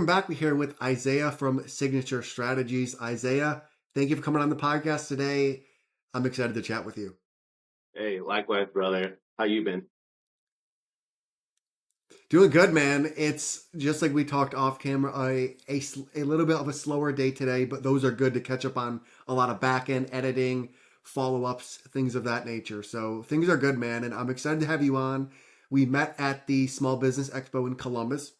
welcome back. We're here with Isaiah from Signature Strategies. Isaiah, thank you for coming on the podcast today. I'm excited to chat with you. Hey, likewise, brother. How you been? Doing good, man. It's just like we talked off camera, a little bit of a slower day today, but those are good to catch up on a lot of back end editing, follow ups, things of that nature. So things are good, man. And I'm excited to have you on. We met at the Small Business Expo in Columbus,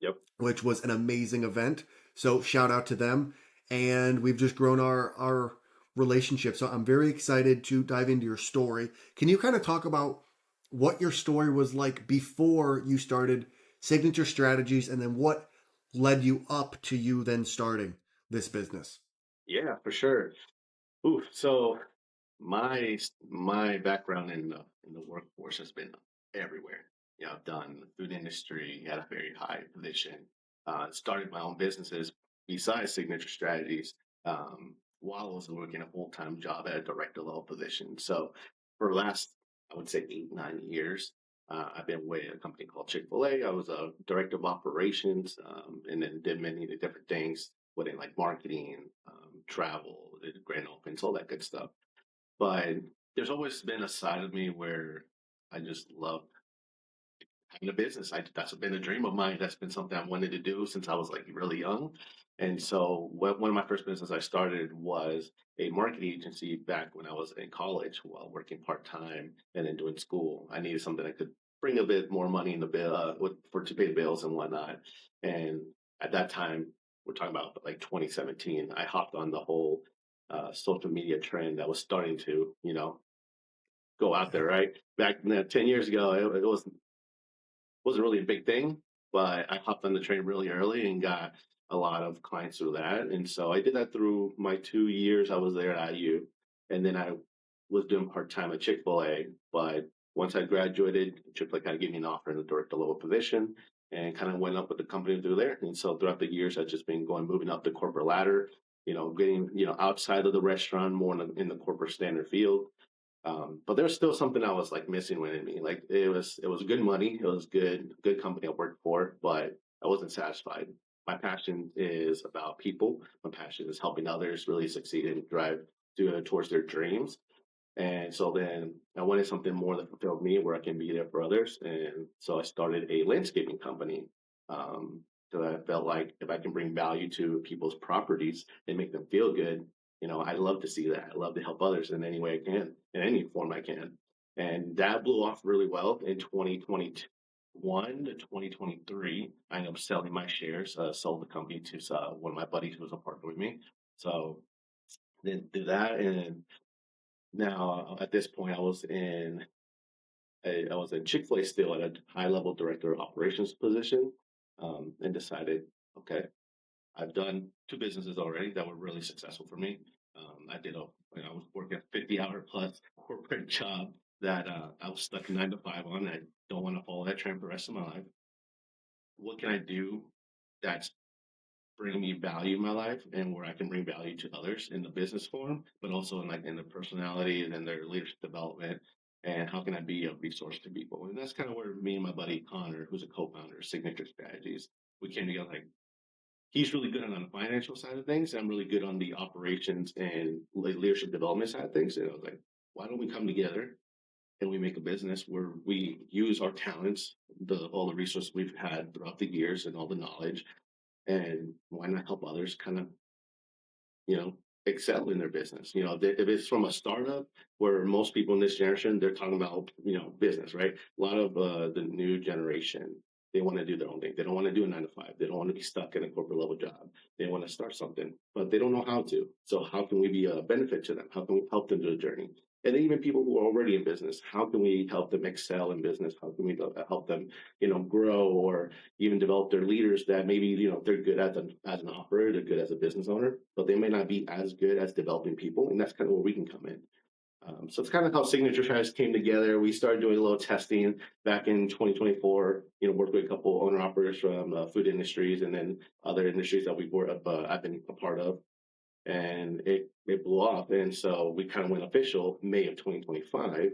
Yep. which was an amazing event. So shout out to them. And we've just grown our relationship. So I'm very excited to dive into your story. Can you kind of talk about what your story was like before you started Signature Strategies and then what led you up to you then starting this business? Yeah, for sure. Ooh, so my background in the workforce has been everywhere. Yeah, I've done the food industry at a very high position. Started my own businesses besides Signature Strategies, while I was working a full-time job at a director level position. So for the last, I would say 8, 9 years, I've been with a company called Chick-fil-A. I was a director of operations, and then did many of the different things within like marketing, travel, the grand opens, all that good stuff. But there's always been a side of me where I just love having a business. That's been a dream of mine. That's been something I wanted to do since I was like really young. And so one of my first business I started was a marketing agency back when I was in college while working part time and then doing school. I needed something that could bring a bit more money in the bill for to pay the bills and whatnot. And at that time, we're talking about like 2017. I hopped on the whole social media trend that was starting to, go out Yeah. there, right? Back 10 years ago, it wasn't really a big thing, but I hopped on the train really early and got a lot of clients through that. And so I did that through my 2 years I was there at IU. And then I was doing part time at Chick-fil-A. But once I graduated, Chick-fil-A kind of gave me an offer in a director level position and kind of went up with the company through there. And so throughout the years, I've just been moving up the corporate ladder, getting, outside of the restaurant, more in the corporate standard field. But there's still something I was like missing within me. Like it was good money, it was good company I worked for, but I wasn't satisfied. My passion is about people. My passion is helping others really succeed and drive towards their dreams. And so then I wanted something more that fulfilled me, where I can be there for others. And so I started a landscaping company. Um, so I felt like if I can bring value to people's properties and make them feel good, I love to see that. I love to help others in any way I can, in any form I can. And that blew off really well in 2021 to 2023. I ended up selling my shares, sold the company to one of my buddies who was a partner with me. So then do that, and now, at this point, I was in Chick-fil-A still at a high level director of operations position, and decided, okay, I've done two businesses already that were really successful for me. I was working a 50-hour plus corporate job that I was stuck 9 to 5 on. I don't want to follow that trend for the rest of my life. What can I do that's bring me value in my life and where I can bring value to others in the business form, but also in the personality and in their leadership development. And how can I be a resource to people? And that's kind of where me and my buddy Connor, who's a co-founder of Signature Strategies, we came together. Like he's really good on the financial side of things. I'm really good on the operations and leadership development side of things. And I was like, why don't we come together and we make a business where we use our talents, all the resources we've had throughout the years and all the knowledge, and why not help others kind of, you know, excel in their business? If it's from a startup where most people in this generation, they're talking about, business, right? A lot of the new generation, they want to do their own thing. They don't want to do a 9 to 5. They don't want to be stuck in a corporate level job. They want to start something, but they don't know how to. So how can we be a benefit to them? How can we help them through the journey? And then even people who are already in business, how can we help them excel in business? How can we help them, grow, or even develop their leaders that maybe they're good as an operator, they're good as a business owner, but they may not be as good as developing people, and that's kind of where we can come in. So it's kind of how Signature Strategies came together. We started doing a little testing back in 2024. Worked with a couple owner operators from food industries and then other industries that I've been a part of, and it blew off. And so we kind of went official May of 2025,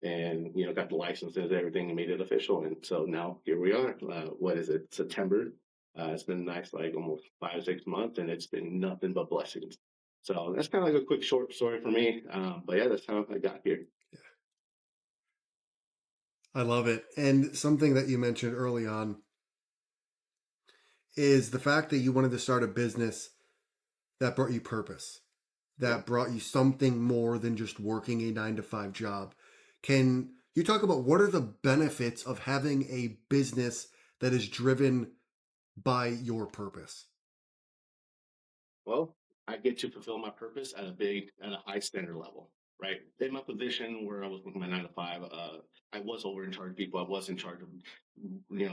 and got the licenses, everything, and made it official. And so now here we are. What is it? September It's been nice, like almost 5, 6 months, and it's been nothing but blessings. So that's kind of like a quick short story for me. But yeah, that's how I got here. I love it. And something that you mentioned early on is the fact that you wanted to start a business that brought you purpose, Yeah. that brought you something more than just working a 9 to 5 job. Can you talk about what are the benefits of having a business that is driven by your purpose? Well, I get to fulfill my purpose at a high standard level, right? In my position where I was working my 9 to 5, I was over in charge of people. I was in charge of,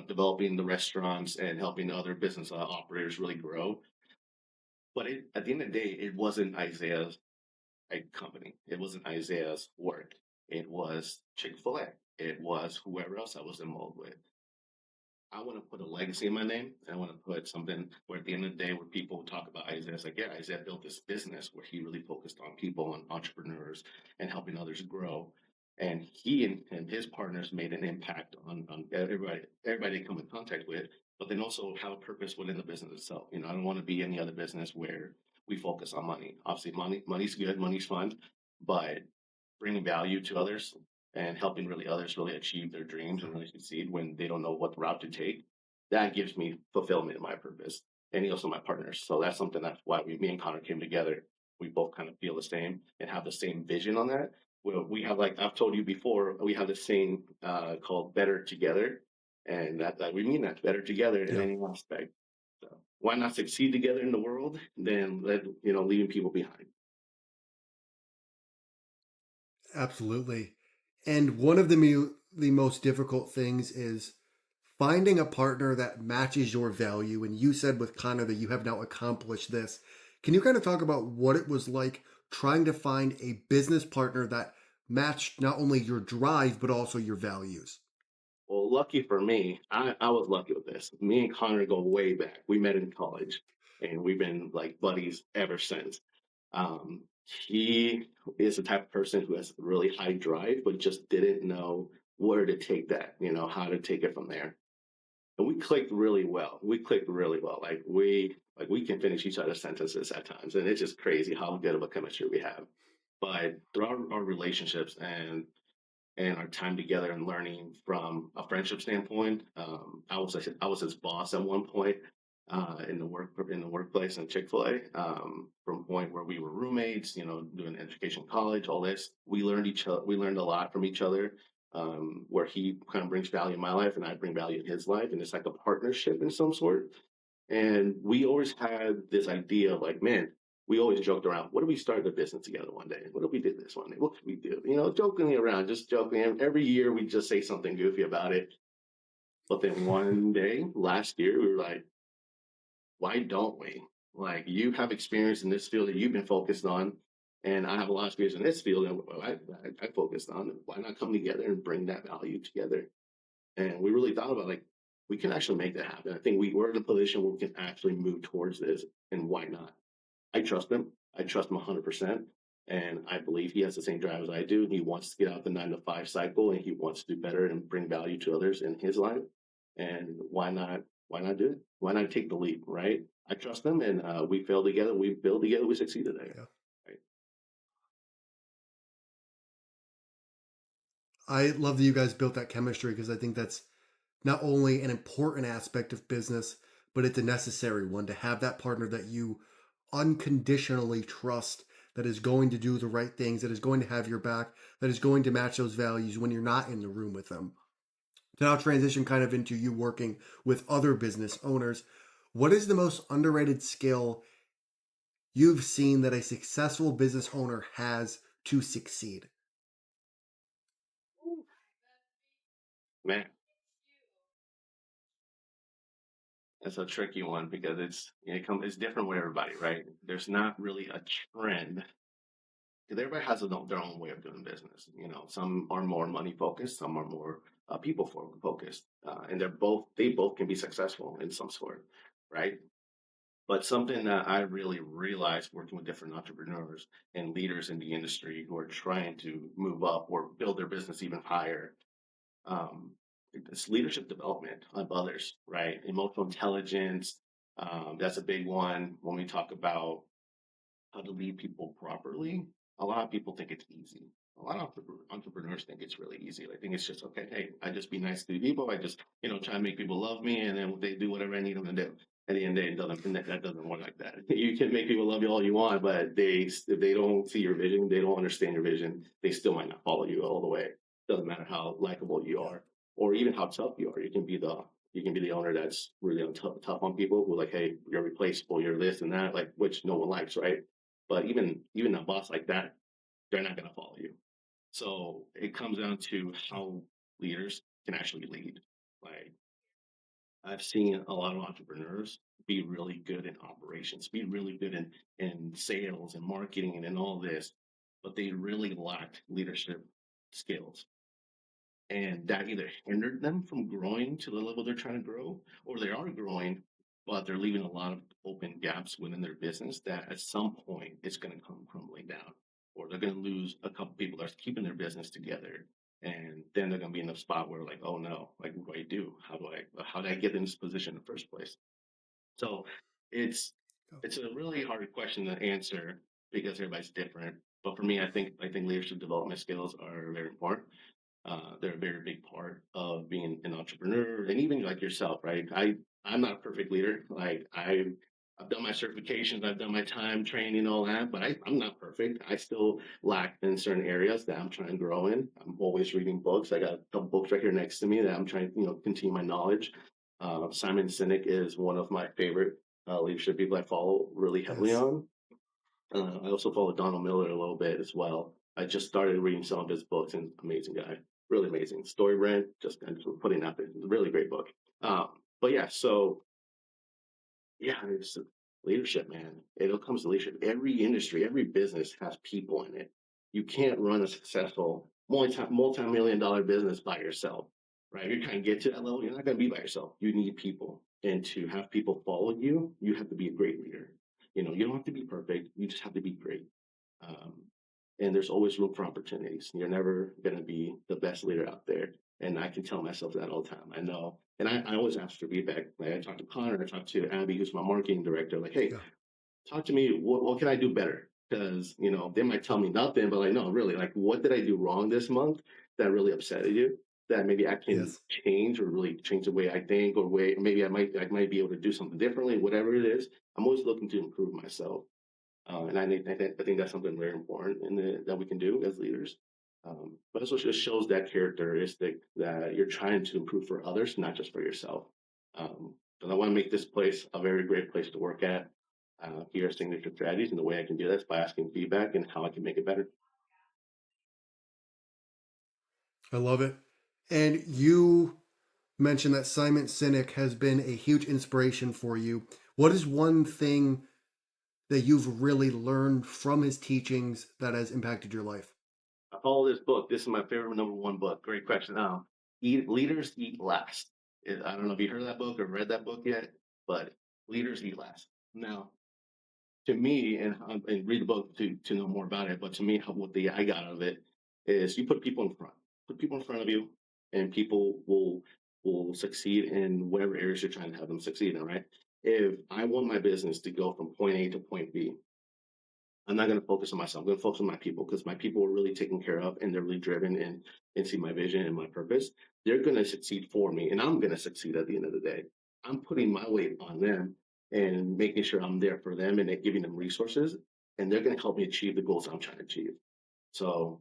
developing the restaurants and helping other business operators really grow. But at the end of the day, it wasn't Isaiah's company. It wasn't Isaiah's work. It was Chick-fil-A. It was whoever else I was involved with. I want to put a legacy in my name. And I want to put something where at the end of the day, where people talk about Isaiah, it's like, yeah, Isaiah built this business where he really focused on people and entrepreneurs and helping others grow. And he and his partners made an impact on everybody they come in contact with, but then also have a purpose within the business itself. I don't want to be any other business where we focus on money. Obviously, money's good, money's fun, but bringing value to others and helping really others really achieve their dreams and really succeed when they don't know what route to take, that gives me fulfillment in my purpose. And he also my partners. So that's something that's why me and Connor came together. We both kind of feel the same and have the same vision on that. We have, like I've told you before, we have this saying called better together. And that we mean that better together in Yeah, any aspect. So why not succeed together in the world than leaving people behind? absolutely. And one of the most difficult things is finding a partner that matches your value. And you said with Connor that you have now accomplished this. Can you kind of talk about what it was like trying to find a business partner that matched not only your drive, but also your values? Well, lucky for me, I was lucky with this. Me and Connor go way back. We met in college and we've been like buddies ever since. He is the type of person who has really high drive, but just didn't know where to take that, how to take it from there. And we clicked really well. We clicked really well. Like we can finish each other's sentences at times. And it's just crazy how good of a chemistry we have. But through our relationships and our time together and learning from a friendship standpoint. I was his boss at one point in the workplace in Chick-fil-A. From a point where we were roommates, doing education, college, all this. We learned a lot from each other. Where he kind of brings value in my life and I bring value in his life, and it's like a partnership in some sort. And we always had this idea of like, man, we always joked around, what if we started a business together one day? What if we did this one day? What could we do? Jokingly around, just joking. And every year we just say something goofy about it. But then one day last year, we were like, why don't we? Like, you have experience in this field that you've been focused on, and I have a lot of experience in this field that I focused on. Why not come together and bring that value together? And we really thought about like, we can actually make that happen. I think we're in a position where we can actually move towards this, and why not? I trust him. I trust him 100%. And I believe he has the same drive as I do. He wants to get out the 9 to 5 cycle and he wants to do better and bring value to others in his life. And why not? Why not do it? Why not take the leap? Right? I trust him, and we fail together. We build together. We succeed together. Yeah. Right? I love that you guys built that chemistry because I think that's not only an important aspect of business, but it's a necessary one to have that partner that you unconditionally trust, that is going to do the right things, that is going to have your back, that is going to match those values when you're not in the room with them. To now transition kind of into you working with other business owners, what is the most underrated skill you've seen that a successful business owner has to succeed? Man, that's a tricky one because it's different with everybody, right? There's not really a trend because everybody has their own way of doing business. Some are more money focused, some are more people focused, and they both can be successful in some sort, right? But something that I really realized working with different entrepreneurs and leaders in the industry who are trying to move up or build their business even higher, um, it's leadership development of others, right? Emotional intelligence, that's a big one when we talk about how to lead people properly. A lot of people think it's easy. A lot of entrepreneurs think it's really easy. I think it's just okay. Hey, I just be nice to people. I just try to make people love me, and then they do whatever I need them to do. At the end of the day, that doesn't work like that. You can make people love you all you want, but if they don't see your vision, they don't understand your vision. They still might not follow you all the way. Doesn't matter how likable you Yeah. are, or even how tough you are. You can be the owner that's really tough on people who are like, hey, you're replaceable, you're this and that, like which no one likes, right? But even a boss like that, they're not going to follow you. So it comes down to Yeah. how leaders can actually lead. Like I've seen a lot of entrepreneurs be really good in operations, be really good in sales and marketing and all this, but they really lack leadership skills. And that either hindered them from growing to the level they're trying to grow, or they are growing, but they're leaving a lot of open gaps within their business that at some point it's going to come crumbling down, or they're going to lose a couple people that's keeping their business together. And then they're going to be in a spot where like, oh no, like what do I do? How do I get in this position in the first place? So it's Yeah. it's a really hard question to answer because everybody's different. But for me, I think leadership development skills are very important. They're a very big part of being an entrepreneur and even like yourself, right? I'm not a perfect leader. Like I've done my certifications, I've done my time training, all that, but I'm not perfect. I still lack in certain areas that I'm trying to grow in. I'm always reading books. I got a couple books right here next to me that I'm trying to, continue my knowledge. Simon Sinek is one of my favorite leadership people I follow really heavily Yes. on. I also follow Donald Miller a little bit as well. I just started reading some of his books, and amazing guy, really amazing. Story brand, just kind of putting out there, really great book. But yeah, so yeah, it's leadership, man. It comes to leadership. Every industry, every business has people in it. You can't run a successful multi-million dollar business by yourself, right? If you're trying to get to that level, you're not going to be by yourself. You need people. And to have people follow you, you have to be a great leader. You don't have to be perfect. You just have to be great. Um, and there's always room for opportunities. You're never going to be the best leader out there. And I can tell myself that all the time. I know. And I always ask for feedback. Like I talked to Connor, I talked to Abby, who's my marketing director. Like, hey, Yeah. talk to me. What can I do better? Because, they might tell me nothing, but like, no, really, like, what did I do wrong this month that really upset you? That maybe I can Yes. change or really change the way I think or maybe I might be able to do something differently, whatever it is. I'm always looking to improve myself. And I think that's something very important that we can do as leaders. But also just shows that characteristic that you're trying to improve for others, not just for yourself. And I want to make this place a very great place to work at. Here are signature strategies, and the way I can do that is by asking feedback and how I can make it better. I love it. And you mentioned that Simon Sinek has been a huge inspiration for you. What is one thing that you've really learned from his teachings that has impacted your life? I follow this book. This is my favorite number one book. Great question. Leaders eat last. I don't know if you heard of that book or read that book yet, but leaders eat last. Now, to me, and read the book to know more about it. But to me, what I got out of it is you put people in front, put people in front of you, and people will succeed in whatever areas you're trying to have them succeed in. Right? If I want my business to go from point A to point B, I'm not going to focus on myself. I'm going to focus on my people because my people are really taken care of and they're really driven and see my vision and my purpose. They're going to succeed for me, and I'm going to succeed at the end of the day. I'm putting my weight on them and making sure I'm there for them and giving them resources, and they're going to help me achieve the goals I'm trying to achieve. So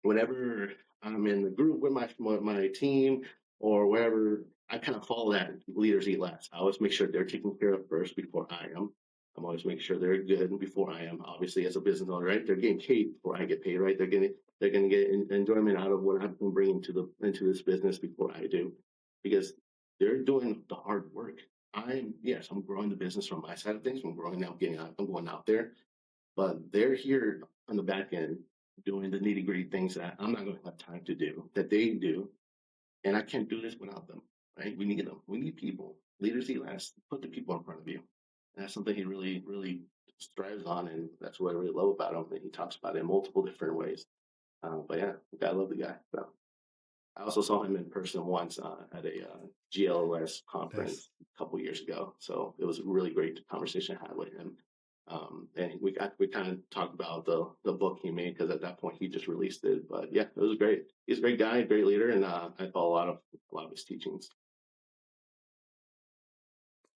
whenever I'm in the group with my team or wherever, I kind of follow that leaders eat last. I always make sure they're taken care of first before I am. I'm always making sure they're good before I am. Obviously, as a business owner, right? They're getting paid before I get paid, right? They're gonna get enjoyment out of what I've been bringing into this business before I do, because they're doing the hard work. I'm growing the business from my side of things. I'm growing now, I'm going out there, but they're here on the back end doing the nitty gritty things that I'm not going to have time to do that they do, and I can't do this without them. Right? We need them. We need people. Leaders eat last. Put the people in front of you. And that's something he really, really strives on, and that's what I really love about him. And he talks about it in multiple different ways. But yeah, I love the guy. So. I also saw him in person once at a GLS Nice. conference a couple years ago. So it was a really great conversation I had with him. And we kind of talked about the book he made because at that point he just released it. But yeah, it was great. He's a great guy, great leader, and I follow a lot of his teachings.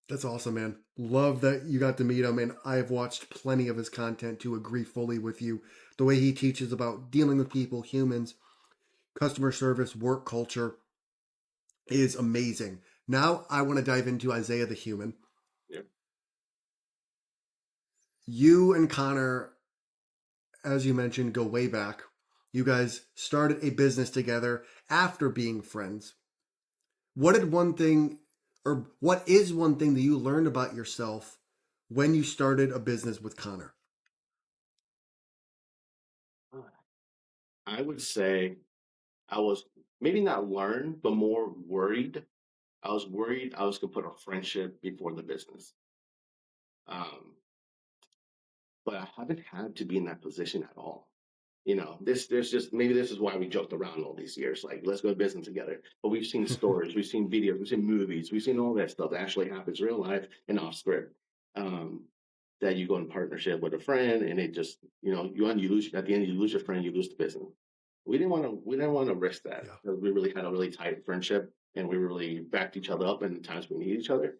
That's awesome, man. Love that you got to meet him, and I've watched plenty of his content to agree fully with you. The way he teaches about dealing with people, humans, customer service, work culture is amazing. Now I want to dive into Isaiah the human. Yeah. You and Connor, as you mentioned, go way back. You guys started a business together after being friends. What did one thing, or what is one thing that you learned about yourself when you started a business with Connor? I would say I was maybe not learned, but more worried. I was worried I was gonna put a friendship before the business. Um, but I haven't had to be in that position at all. There's just maybe this is why we joked around all these years, like let's go to business together. But we've seen stories, we've seen videos, we've seen movies, we've seen all that stuff that actually happens real life and off script. Um, that you go in partnership with a friend and it just, you lose at the end, you lose your friend, you lose the business. We didn't want to risk that Yeah. because we really had a really tight friendship and we really backed each other up in the times we need each other.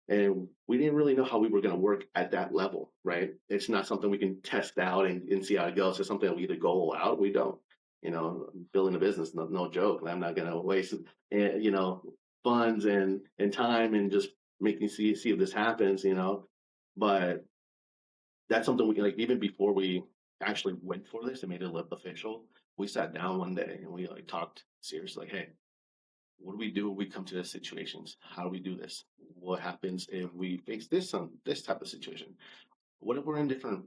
And we didn't really know how we were going to work at that level, right? It's not something we can test out and see how it goes. It's something that we either go all out, we don't. Building a business, no joke. I'm not going to waste, eh, you know, funds and time and just making see if this happens. But that's something we like even before we actually went for this and made it official. We sat down one day and we like talked seriously, like, hey, what do we do when we come to these situations? How do we do this? What happens if we face this type of situation? What if we're in different,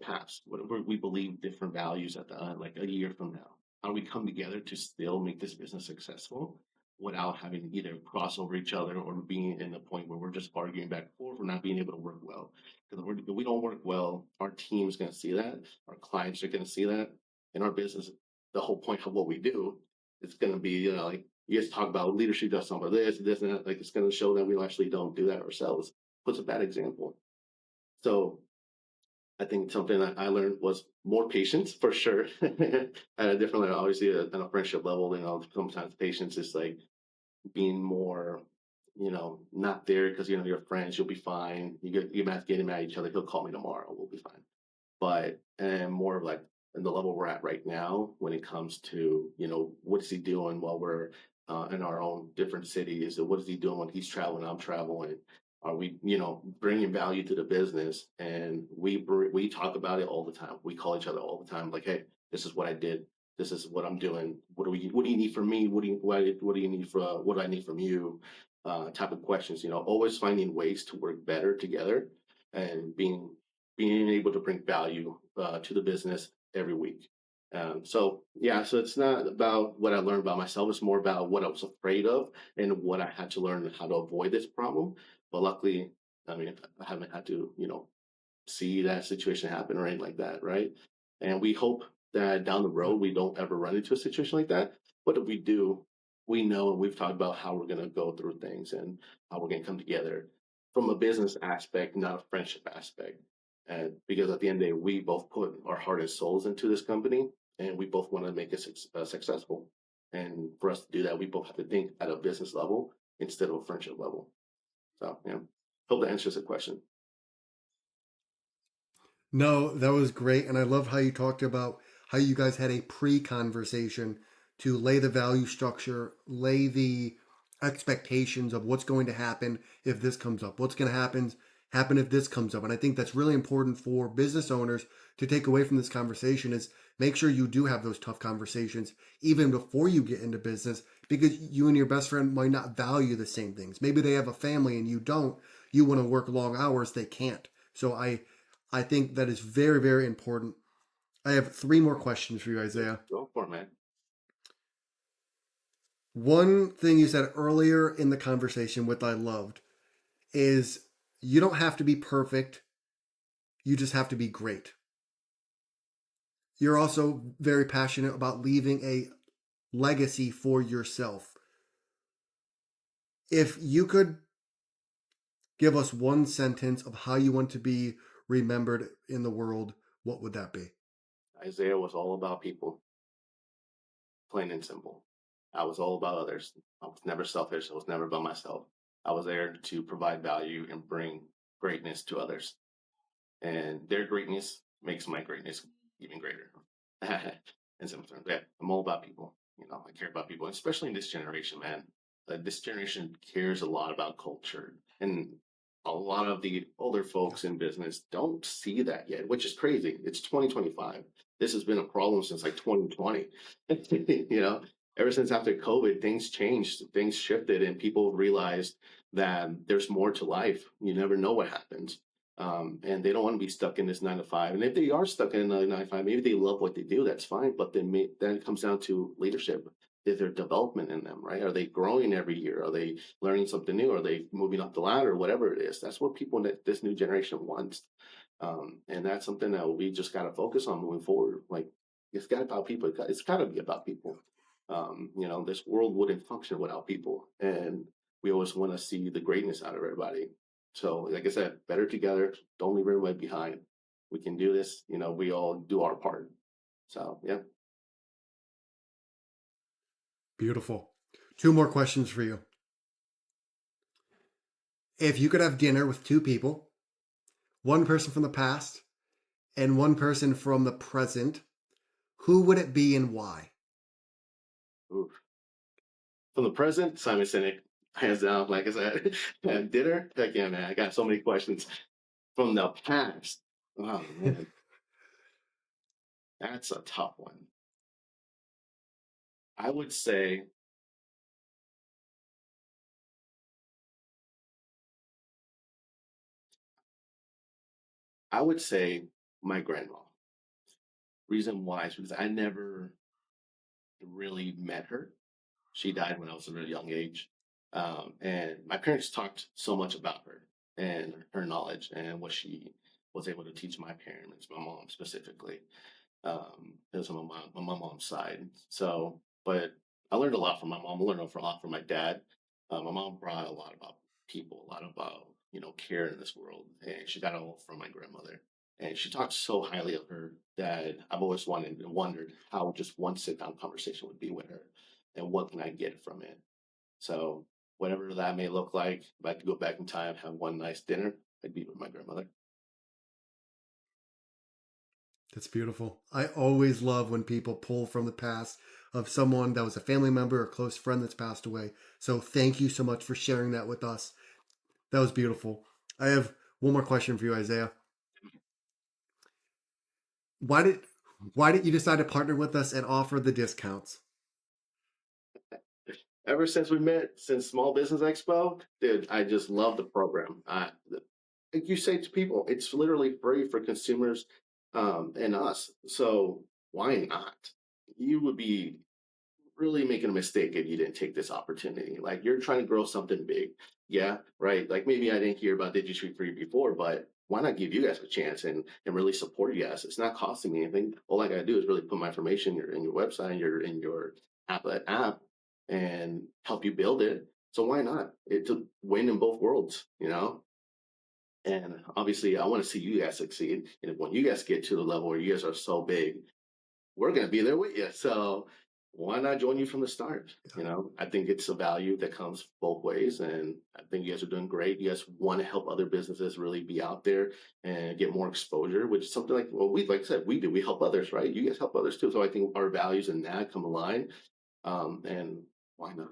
paths? What if we believe different values at the like a year from now? How do we come together to still make this business successful without having to either cross over each other or being in a point where we're just arguing back and forth or not being able to work well? Because if we don't work well, our team is going to see that, our clients are going to see that, and our business. The whole point of what we do is going to be, like you guys talk about leadership does some of this, and that. Like it's going to show that we actually don't do that ourselves. Puts a bad example. So I think something that I learned was more patience for sure. At a different level, obviously, at a friendship level, sometimes patience is like being more, not there because you're friends. You'll be fine. You might get mad at each other. He'll call me tomorrow. We'll be fine. But and more of like in the level we're at right now when it comes to what is he doing while we're in our own different cities, or what is he doing when he's traveling, I'm traveling. Are we bringing value to the business? And we talk about it all the time. We call each other all the time, like, hey, this is what I did, this is what I'm doing, what do you need from me, what do you need for what do I need from you, type of questions. Always finding ways to work better together and being able to bring value to the business every week. So yeah, so it's not about what I learned about myself. It's more about what I was afraid of and what I had to learn how to avoid this problem. But luckily, I mean, I haven't had to, see that situation happen or anything like that, right? And we hope that down the road we don't ever run into a situation like that. But if we do, we know and we've talked about how we're going to go through things and how we're going to come together from a business aspect, not a friendship aspect. And because at the end of the day, we both put our heart and souls into this company, and we both want to make it successful. And for us to do that, we both have to think at a business level instead of a friendship level. So, yeah, hope that answers the question. No, that was great. And I love how you talked about how you guys had a pre conversation to lay the value structure, lay the expectations of what's going to happen if this comes up, what's going to happen if this comes up. And I think that's really important for business owners to take away from this conversation is make sure you do have those tough conversations even before you get into business because you and your best friend might not value the same things. Maybe they have a family and you don't. You want to work long hours, they can't. So I think that is very, very important. I have three more questions for you, Isaiah. Go for it, man. One thing you said earlier in the conversation, which I loved, is you don't have to be perfect. You just have to be great. You're also very passionate about leaving a legacy for yourself. If you could give us one sentence of how you want to be remembered in the world, what would that be? Isaiah was all about people, plain and simple. I was all about others. I was never selfish. I was never about myself. I was there to provide value and bring greatness to others. And their greatness makes my greatness even greater. In simple terms, yeah, I'm all about people. I care about people, especially in this generation, man. This generation cares a lot about culture, and a lot of the older folks in business don't see that yet, which is crazy. It's 2025. This has been a problem since like 2020. you know, Ever since after COVID, things changed, things shifted, and people realized that there's more to life. You never know what happens, and they don't want to be stuck in this 9 to 5. And if they are stuck in a 9 to 5, maybe they love what they do. That's fine. But then it comes down to leadership. Is there development in them, right? Are they growing every year? Are they learning something new? Are they moving up the ladder? Whatever it is, that's what people in this new generation wants. And that's something that we just got to focus on moving forward. Like, it's got about people. It's got to be about people. This world wouldn't function without people, and we always want to see the greatness out of everybody. So, like I said, better together. Don't leave everybody behind. We can do this. We all do our part. So, yeah. Beautiful. Two more questions for you. If you could have dinner with two people, one person from the past and one person from the present, who would it be and why? Oof. From the present, Simon Sinek, hands down. Like I said, and dinner. Heck yeah, man. I got so many questions. From the past, oh man, that's a tough one. I would say, I would say my grandma. Reason why is because I never really met her. She died when I was a really young age. And my parents talked so much about her and her knowledge and what she was able to teach my parents, my mom specifically. It was on my mom's side. So, but I learned a lot from my mom. I learned a lot from my dad. My mom brought a lot about people, a lot about care in this world, and she got it all from my grandmother. And she talked so highly of her that I've always wanted and wondered how just one sit down conversation would be with her, and what can I get from it. So, whatever that may look like, if I could go back in time, have one nice dinner, I'd be with my grandmother. That's beautiful. I always love when people pull from the past of someone that was a family member or close friend that's passed away. So thank you so much for sharing that with us. That was beautiful. I have one more question for you, Isaiah. Why did why did you decide to partner with us and offer the discounts? Ever since we met, since Small Business Expo, dude, I just love the program. Like you say to people, it's literally free for consumers and us. So why not? You would be really making a mistake if you didn't take this opportunity. Like, you're trying to grow something big. Yeah, right. Like, maybe I didn't hear about Digitry Free before, but why not give you guys a chance and really support you guys? It's not costing me anything. All I gotta do is really put my information in your website, in your app, and help you build it. So why not? It's a win in both worlds. And obviously, I want to see you guys succeed. And when you guys get to the level where you guys are so big, we're going to be there with you. So why not join you from the start? I think it's a value that comes both ways. And I think you guys are doing great. You guys want to help other businesses really be out there and get more exposure, which is something like, well, like I said, we do. We help others, right? You guys help others too. So I think our values and that come aligned. And why not?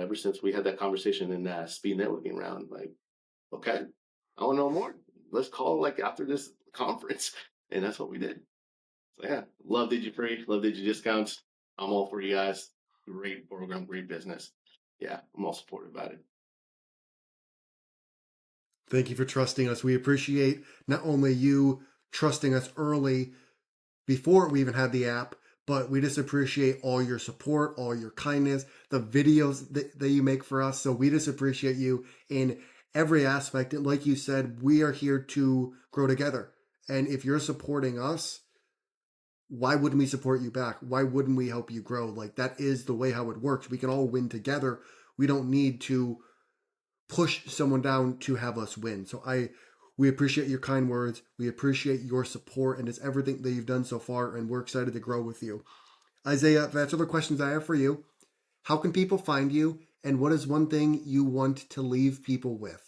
Ever since we had that conversation in that speed networking round, like, okay, I want to know more. Let's call like after this conference. And that's what we did. So yeah, love DigiFree, love Digi discounts. I'm all for you guys. Great program, great business. Yeah, I'm all supportive about it. Thank you for trusting us. We appreciate not only you trusting us early before we even had the app, but we just appreciate all your support, all your kindness, the videos that you make for us. So we just appreciate you in every aspect. And like you said, we are here to grow together. And if you're supporting us, why wouldn't we support you back? Why wouldn't we help you grow? Like that is the way how it works. We can all win together. We don't need to push someone down to have us win. So we appreciate your kind words. We appreciate your support and it's everything that you've done so far and we're excited to grow with you. Isaiah, that's all the questions I have for you. How can people find you and what is one thing you want to leave people with?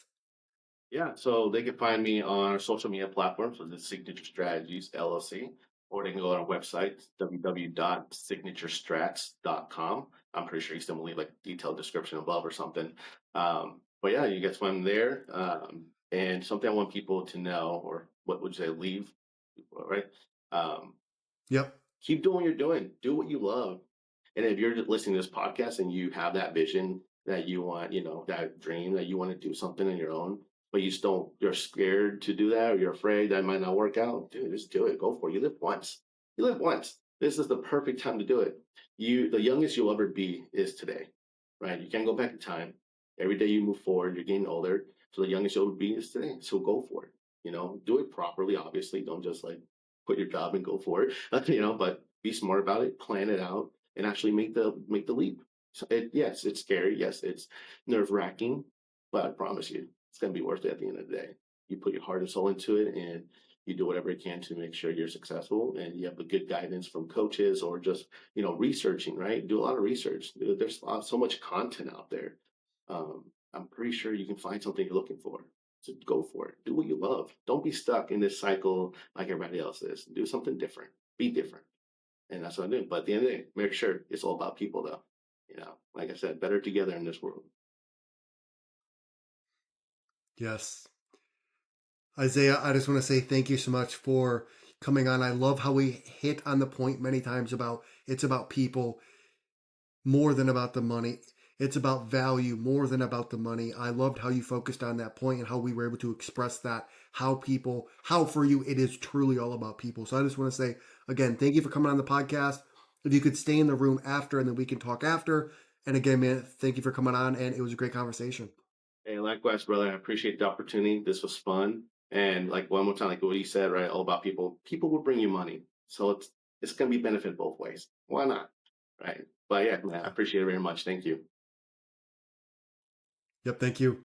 Yeah, so they can find me on our social media platforms, so the Signature Strategies LLC, or they can go on our website, www.signaturestrats.com. I'm pretty sure Easton will leave like detailed description above or something. But yeah, you guys find me there. And something I want people to know, or what would you say, leave, people, right? Um, Yep. Keep doing what you're doing. Do what you love. And if you're just listening to this podcast and you have that vision that you want, that dream that you want to do something on your own, but you still you're scared to do that or you're afraid that might not work out, dude, just do it. Go for it. You live once. You live once. This is the perfect time to do it. The youngest you'll ever be is today, right? You can't go back in time. Every day you move forward, you're getting older. So the youngest you'll be is today. So go for it. Do it properly. Obviously, don't just like quit your job and go for it. But be smart about it, plan it out, and actually make the leap. So yes, it's scary. Yes, it's nerve wracking, but I promise you, it's gonna be worth it at the end of the day. You put your heart and soul into it, and you do whatever you can to make sure you're successful, and you have a good guidance from coaches or just researching. Right, do a lot of research. There's so much content out there. I'm pretty sure you can find something you're looking for. So go for it. Do what you love. Don't be stuck in this cycle like everybody else is. Do something different. Be different. And that's what I do. But at the end of the day, make sure it's all about people though. Like I said, better together in this world. Yes. Isaiah, I just want to say thank you so much for coming on. I love how we hit on the point many times about it's about people more than about the money. It's about value more than about the money. I loved how you focused on that point and how we were able to express that. How for you, it is truly all about people. So I just want to say again, thank you for coming on the podcast. If you could stay in the room after and then we can talk after. And again, man, thank you for coming on and it was a great conversation. Hey, likewise, brother. I appreciate the opportunity. This was fun. And like one more time, like what you said, right? All about people. People will bring you money. So it's gonna be benefit both ways. Why not? Right. But yeah, man, I appreciate it very much. Thank you. Yep, thank you.